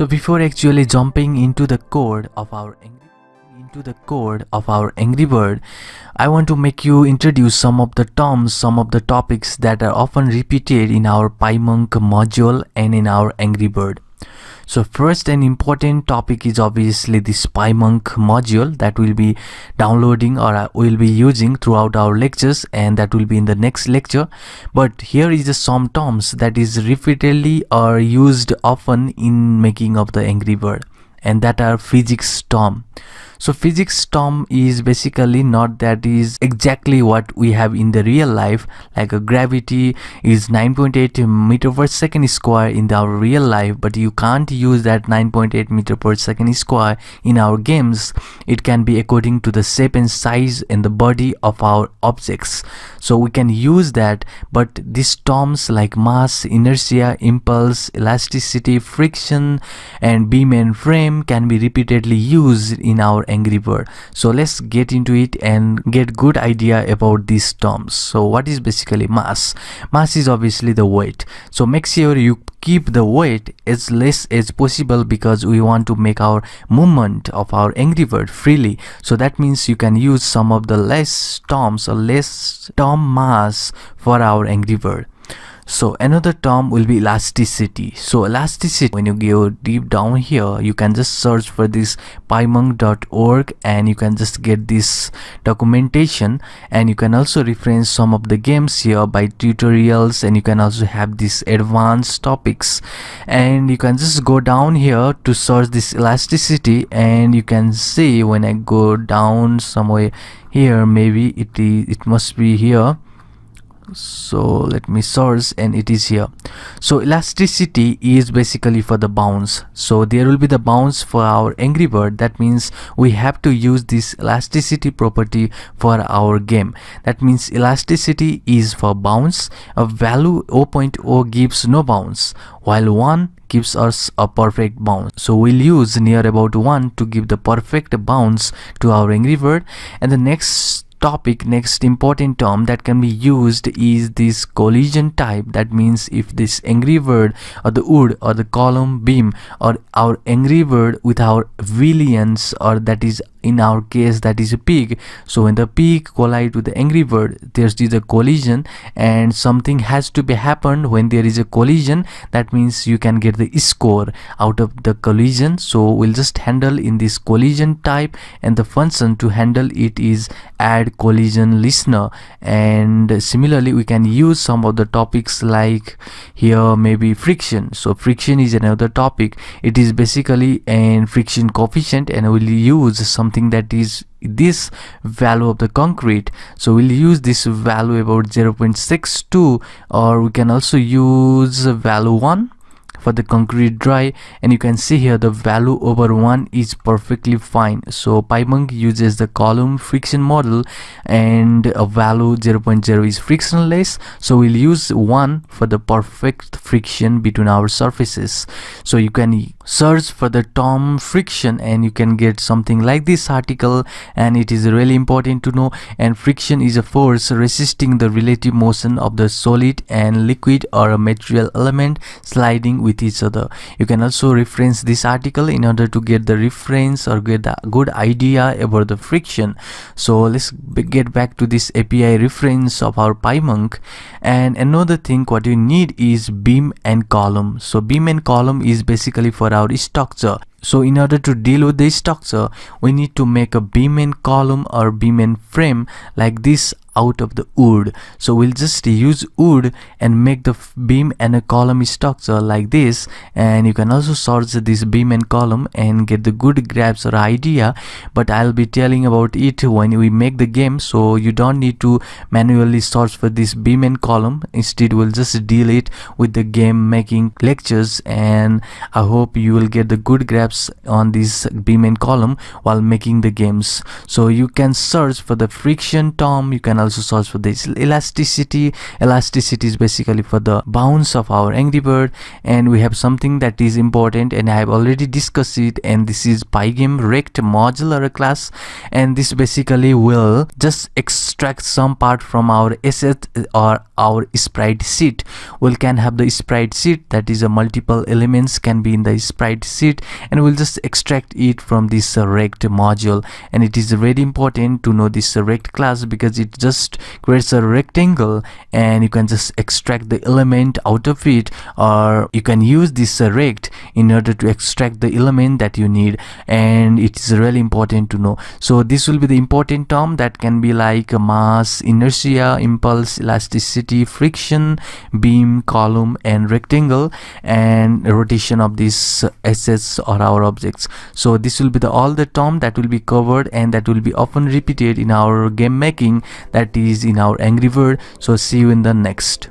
So before actually jumping into the code of our Angry Bird, I want to make you introduce some of the terms, some of the topics that are often repeated in our PyMonk module and in our Angry Bird. So first and important topic is obviously this PyMonk module that we'll be downloading or we'll be using throughout our lectures, and that will be in the next lecture. But here is the some terms that is repeatedly or used often in making of the Angry Bird, and that are physics term. So physics term is basically not that is exactly what we have in the real life, like a gravity is 9.8 meter per second square in our real life, but you can't use that 9.8 meter per second square in our games. It can be according to the shape and size and the body of our objects. So we can use that, but these terms like mass, inertia, impulse, elasticity, friction, and beam and frame can be repeatedly used in our Angry Bird. So let's get into it and get good idea about these terms. So what is basically mass? Mass is obviously the weight. So make sure you keep the weight as less as possible because we want to make our movement of our Angry Bird freely. So that means you can use some of the less terms or less term mass for our Angry Bird. So another term will be elasticity. So elasticity, when you go deep down here, you can just search for this pymonk.org and you can just get this documentation, and you can also reference some of the games here by tutorials, and you can also have these advanced topics, and you can just go down here to search this elasticity, and you can see when I go down somewhere here, maybe it must be here. So let me search, and it is here. So elasticity is basically for the bounce. So there will be the bounce for our Angry Bird. That means we have to use this elasticity property for our game. That means elasticity is for bounce. A value 0.0 gives no bounce, while 1 gives us a perfect bounce. So we'll use near about 1 to give the perfect bounce to our Angry Bird. And the next important term that can be used is this collision type. That means if this Angry Bird or the wood or the column beam or our Angry Bird with our villains, or that is in our case that is a pig, so when the pig collide with the Angry Bird, there's a collision, and something has to be happened when there is a collision. That means you can get the score out of the collision. So we'll just handle in this collision type, and the function to handle it is add collision listener. And similarly we can use some of the topics like here maybe friction. So friction is another topic. It is basically an friction coefficient, and we'll use something that is this value of the concrete. So we'll use this value about 0.62, or we can also use value 1 for the concrete dry, and you can see here the value over 1 is perfectly fine. So PyMonk uses the column friction model, and a value 0.0 is frictionless, so we'll use 1 for the perfect friction between our surfaces. So you can search for the term friction and you can get something like this article, and it is really important to know. And friction is a force resisting the relative motion of the solid and liquid or a material element sliding with each other. You can also reference this article in order to get the reference or get a good idea about the friction. So let's get back to this API reference of our PyMonk. And another thing what you need is beam and column. So beam and column is basically for our structure. So in order to deal with this structure, we need to make a beam and column or beam and frame like this out of the wood. So we'll just use wood and make the beam and a column structure like this. And you can also search this beam and column and get the good grasp or idea, but I'll be telling about it when we make the game, so you don't need to manually search for this beam and column. Instead we'll just deal it with the game making lectures, and I hope you will get the good grasp steps on this beam and column while making the games. So you can search for the friction term, you can also search for this elasticity. Elasticity is basically for the bounce of our Angry Bird, and we have something that is important and I have already discussed it, and this is Pygame rect modular class, and this basically will just extract some part from our asset or our sprite sheet. We can have the sprite sheet, that is a multiple elements can be in the sprite sheet, and we'll just extract it from this rect module. And it is very important to know this rect class because it just creates a rectangle and you can just extract the element out of it, or you can use this rect in order to extract the element that you need, and it is really important to know. So this will be the important term that can be like mass, inertia, impulse, elasticity, friction, beam, column, and rectangle, and rotation of these assets or our objects. So this will be all the term that will be covered and that will be often repeated in our game making, that is in our Angry Bird. So see you in the next.